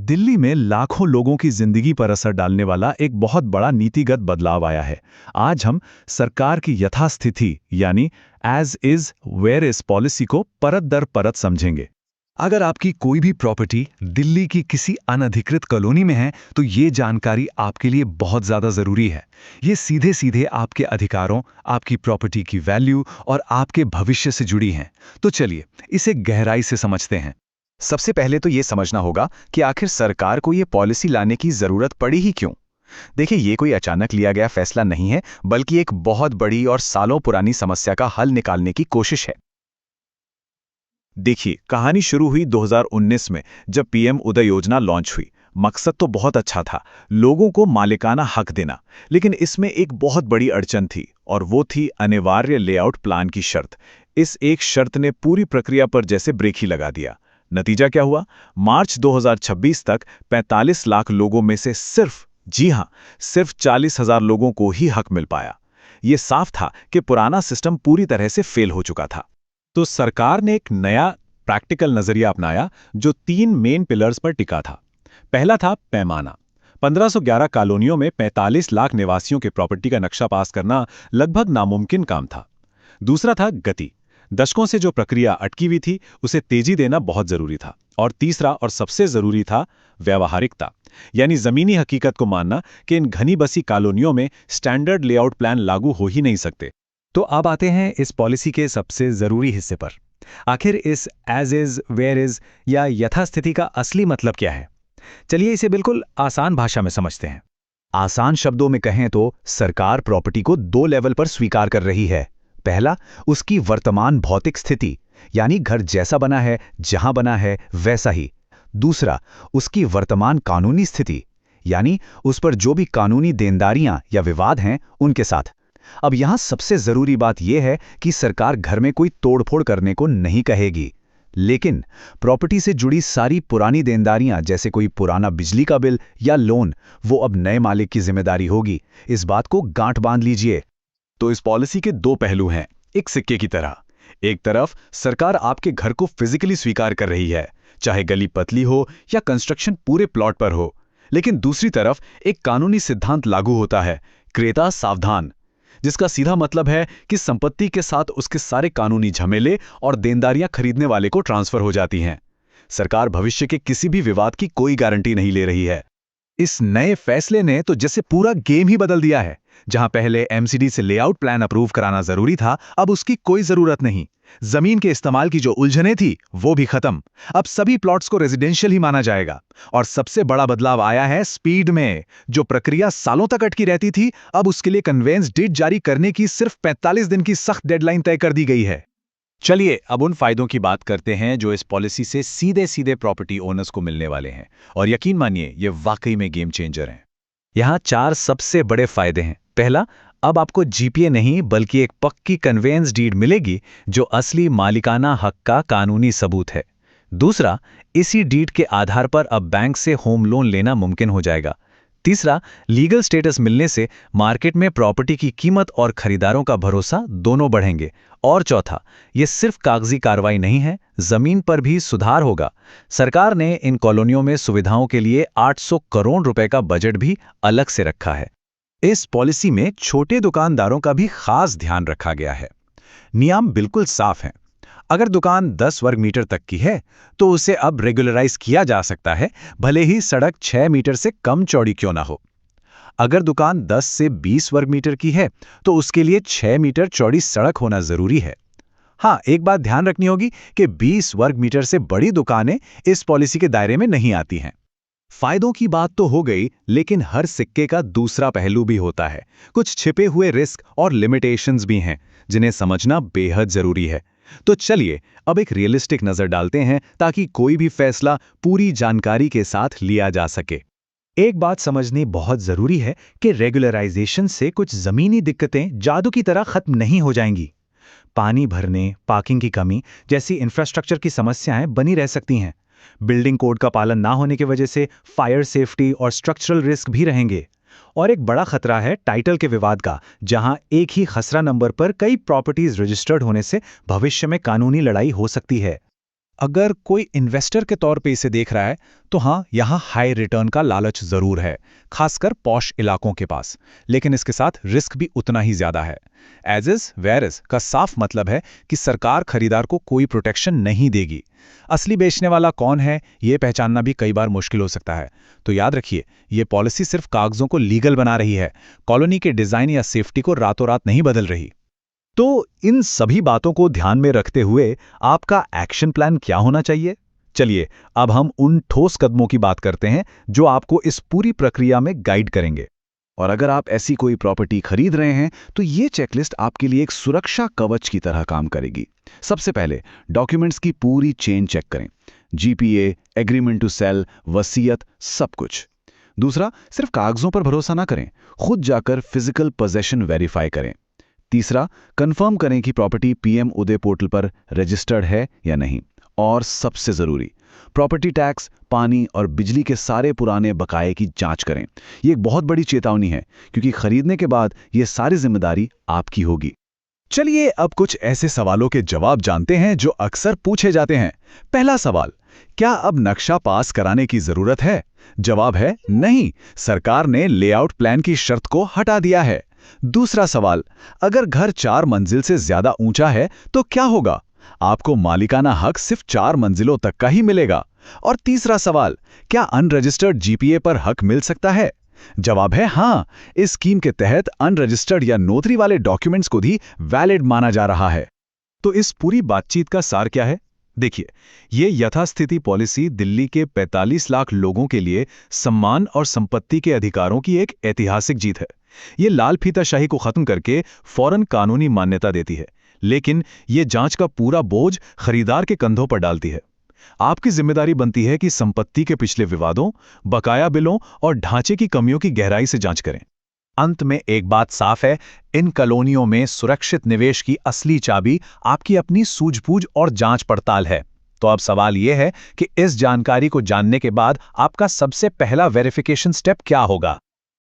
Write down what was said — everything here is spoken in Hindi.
दिल्ली में लाखों लोगों की जिंदगी पर असर डालने वाला एक बहुत बड़ा नीतिगत बदलाव आया है। आज हम सरकार की यथास्थिति यानी as is where is policy को परत दर परत समझेंगे। अगर आपकी कोई भी प्रॉपर्टी दिल्ली की किसी अनधिकृत कॉलोनी में है तो ये जानकारी आपके लिए बहुत ज्यादा जरूरी है। ये सीधे सीधे आपके अधिकारों, आपकी प्रॉपर्टी की वैल्यू और आपके भविष्य से जुड़ी हैं। तो चलिए इसे गहराई से समझते हैं। सबसे पहले तो ये समझना होगा कि आखिर सरकार को ये पॉलिसी लाने की जरूरत पड़ी ही क्यों। देखिए, ये कोई अचानक लिया गया फैसला नहीं है, बल्कि एक बहुत बड़ी और सालों पुरानी समस्या का हल निकालने की कोशिश है। देखिए, कहानी शुरू हुई 2019 में, जब पीएम उदय योजना लॉन्च हुई। मकसद तो बहुत अच्छा था, लोगों को मालिकाना हक देना। लेकिन इसमें एक बहुत बड़ी अड़चन थी, और वो थी अनिवार्य लेआउट प्लान की शर्त। इस एक शर्त ने पूरी प्रक्रिया पर जैसे ब्रेक ही लगा दिया। नतीजा क्या हुआ? मार्च 2026 तक 45 लाख लोगों में से सिर्फ 40,000 लोगों को ही हक मिल पाया। ये साफ था कि पुराना सिस्टम पूरी तरह से फेल हो चुका था। तो सरकार ने एक नया प्रैक्टिकल नजरिया अपनाया, जो 3 मेन पिलर्स पर टिका था। पहला था पैमाना। 1511 कॉलोनियों में 45 लाख निवासियों के प्रॉपर्टी का नक्शा पास करना लगभग नामुमकिन काम था। दूसरा था गति। दशकों से जो प्रक्रिया अटकी हुई थी, उसे तेजी देना बहुत जरूरी था। और तीसरा और सबसे जरूरी था व्यावहारिकता, यानी जमीनी हकीकत को मानना कि इन घनी बसी कॉलोनियों में स्टैंडर्ड लेआउट प्लान लागू हो ही नहीं सकते। तो अब आते हैं इस पॉलिसी के सबसे जरूरी हिस्से पर। आखिर इस एज इज वेयर इज या यथास्थिति का असली मतलब क्या है? चलिए इसे बिल्कुल आसान भाषा में समझते हैं। आसान शब्दों में कहें तो सरकार प्रॉपर्टी को 2 लेवल पर स्वीकार कर रही है। पहला, उसकी वर्तमान भौतिक स्थिति, यानी घर जैसा बना है, जहां बना है वैसा ही। दूसरा, उसकी वर्तमान कानूनी स्थिति, यानी उस पर जो भी कानूनी देनदारियां या विवाद हैं उनके साथ। अब यहां सबसे जरूरी बात यह है कि सरकार घर में कोई तोड़फोड़ करने को नहीं कहेगी, लेकिन प्रॉपर्टी से जुड़ी सारी पुरानी देनदारियां, जैसे कोई पुराना बिजली का बिल या लोन, वो अब नए मालिक की जिम्मेदारी होगी। इस बात को गांठ बांध लीजिए। तो इस पॉलिसी के 2 पहलू हैं, एक सिक्के की तरह। एक तरफ सरकार आपके घर को फिजिकली स्वीकार कर रही है, चाहे गली पतली हो या कंस्ट्रक्शन पूरे प्लॉट पर हो। लेकिन दूसरी तरफ एक कानूनी सिद्धांत लागू होता है, क्रेता सावधान, जिसका सीधा मतलब है कि संपत्ति के साथ उसके सारे कानूनी झमेले और देनदारियां खरीदने वाले को ट्रांसफर हो जाती हैं। सरकार भविष्य के किसी भी विवाद की कोई गारंटी नहीं ले रही है। इस नए फैसले ने तो जैसे पूरा गेम ही बदल दिया है। जहां पहले एमसीडी से लेआउट प्लान अप्रूव कराना जरूरी था, अब उसकी कोई जरूरत नहीं। जमीन के इस्तेमाल की जो उलझनें थी, वो भी खत्म। अब सभी प्लॉट्स को रेजिडेंशियल ही माना जाएगा। और सबसे बड़ा बदलाव आया है स्पीड में। जो प्रक्रिया सालों तक अटकी रहती थी, अब उसके लिए कन्वेंस डीड जारी करने की सिर्फ 45 दिन की सख्त डेडलाइन तय कर दी गई है। चलिए अब उन फायदों की बात करते हैं जो इस पॉलिसी से सीधे सीधे प्रॉपर्टी ओनर्स को मिलने वाले हैं। और यकीन मानिए, ये वाकई में गेम चेंजर हैं। यहाँ 4 सबसे बड़े फायदे हैं। पहला, अब आपको जीपीए नहीं बल्कि एक पक्की कन्वेंस डीड मिलेगी, जो असली मालिकाना हक का कानूनी सबूत है। दूसरा, इसी डीड के आधार पर अब बैंक से होम लोन लेना मुमकिन हो जाएगा। तीसरा, लीगल स्टेटस मिलने से मार्केट में प्रॉपर्टी की कीमत और खरीदारों का भरोसा दोनों बढ़ेंगे। और चौथा, ये सिर्फ कागजी कार्रवाई नहीं है, जमीन पर भी सुधार होगा। सरकार ने इन कॉलोनियों में सुविधाओं के लिए 800 करोड़ रुपए का बजट भी अलग से रखा है। इस पॉलिसी में छोटे दुकानदारों का भी खास ध्यान रखा गया है। नियम बिल्कुल साफ हैं। अगर दुकान 10 वर्ग मीटर तक की है तो उसे अब रेगुलराइज किया जा सकता है, भले ही सड़क 6 मीटर से कम चौड़ी क्यों ना हो। अगर दुकान 10 से 20 वर्ग मीटर की है तो उसके लिए 6 मीटर चौड़ी सड़क होना जरूरी है। हाँ, एक बात ध्यान रखनी होगी कि 20 वर्ग मीटर से बड़ी दुकानें इस पॉलिसी के दायरे में नहीं आती हैं। फायदों की बात तो हो गई, लेकिन हर सिक्के का दूसरा पहलू भी होता है। कुछ छिपे हुए रिस्क और लिमिटेशंस भी हैं, जिन्हें समझना बेहद जरूरी है। तो चलिए अब एक रियलिस्टिक नजर डालते हैं, ताकि कोई भी फैसला पूरी जानकारी के साथ लिया जा सके। एक बात समझनी बहुत जरूरी है कि रेगुलराइजेशन से कुछ जमीनी दिक्कतें जादू की तरह खत्म नहीं हो जाएंगी। पानी भरने, पार्किंग की कमी जैसी इंफ्रास्ट्रक्चर की समस्याएं बनी रह सकती हैं। बिल्डिंग कोड का पालन ना होने की वजह से फायर सेफ्टी और स्ट्रक्चरल रिस्क भी रहेंगे। और एक बड़ा खतरा है टाइटल के विवाद का, जहां एक ही खसरा नंबर पर कई प्रॉपर्टीज रजिस्टर्ड होने से भविष्य में कानूनी लड़ाई हो सकती है। अगर कोई इन्वेस्टर के तौर पे इसे देख रहा है तो हाँ, यहाँ हाई रिटर्न का लालच जरूर है, खासकर पॉश इलाकों के पास, लेकिन इसके साथ रिस्क भी उतना ही ज्यादा है। एज इज वेयर इज का साफ मतलब है कि सरकार खरीदार को कोई प्रोटेक्शन नहीं देगी। असली बेचने वाला कौन है, ये पहचानना भी कई बार मुश्किल हो सकता है। तो याद रखिए, ये पॉलिसी सिर्फ कागजों को लीगल बना रही है, कॉलोनी के डिजाइन या सेफ्टी को रातों रात नहीं बदल रही। तो इन सभी बातों को ध्यान में रखते हुए आपका एक्शन प्लान क्या होना चाहिए? चलिए, अब हम उन ठोस कदमों की बात करते हैं जो आपको इस पूरी प्रक्रिया में गाइड करेंगे। और अगर आप ऐसी कोई प्रॉपर्टी खरीद रहे हैं तो ये चेकलिस्ट आपके लिए एक सुरक्षा कवच की तरह काम करेगी। सबसे पहले डॉक्यूमेंट्स की पूरी चेन चेक करें, जीपीए, एग्रीमेंट टू सेल, वसीयत, सब कुछ। दूसरा, सिर्फ कागजों पर भरोसा ना करें, खुद जाकर फिजिकल पोजेशन वेरीफाई करें। तीसरा, कंफर्म करें कि प्रॉपर्टी पीएम उदय पोर्टल पर रजिस्टर्ड है या नहीं। और सबसे जरूरी, प्रॉपर्टी टैक्स, पानी और बिजली के सारे पुराने बकाये की जांच करें। ये एक बहुत बड़ी चेतावनी है, क्योंकि खरीदने के बाद ये सारी जिम्मेदारी आपकी होगी। चलिए अब कुछ ऐसे सवालों के जवाब जानते हैं जो अक्सर पूछे जाते हैं। पहला सवाल, क्या अब नक्शा पास कराने की जरूरत है? जवाब है नहीं, सरकार ने लेआउट प्लान की शर्त को हटा दिया है। दूसरा सवाल, अगर घर 4 मंजिल से ज्यादा ऊंचा है तो क्या होगा? आपको मालिकाना हक सिर्फ 4 मंजिलों तक का ही मिलेगा। और तीसरा सवाल, क्या अनरजिस्टर्ड जीपीए पर हक मिल सकता है? जवाब है हाँ, इस स्कीम के तहत अनरजिस्टर्ड या नोटरी वाले डॉक्यूमेंट्स को भी वैलिड माना जा रहा है। तो इस पूरी बातचीत का सार क्या है? देखिए, ये यथास्थिति पॉलिसी दिल्ली के 45 लाख लोगों के लिए सम्मान और संपत्ति के अधिकारों की एक ऐतिहासिक जीत है। ये लाल फीताशाही को खत्म करके फौरन कानूनी मान्यता देती है, लेकिन ये जांच का पूरा बोझ खरीदार के कंधों पर डालती है। आपकी जिम्मेदारी बनती है कि संपत्ति के पिछले विवादों, बकाया बिलों और ढांचे की कमियों की गहराई से जांच करें। अंत में एक बात साफ है, इन कॉलोनियों में सुरक्षित निवेश की असली चाबी आपकी अपनी सूझबूझ और जांच पड़ताल है। तो अब सवाल यह है कि इस जानकारी को जानने के बाद आपका सबसे पहला वेरिफिकेशन स्टेप क्या होगा?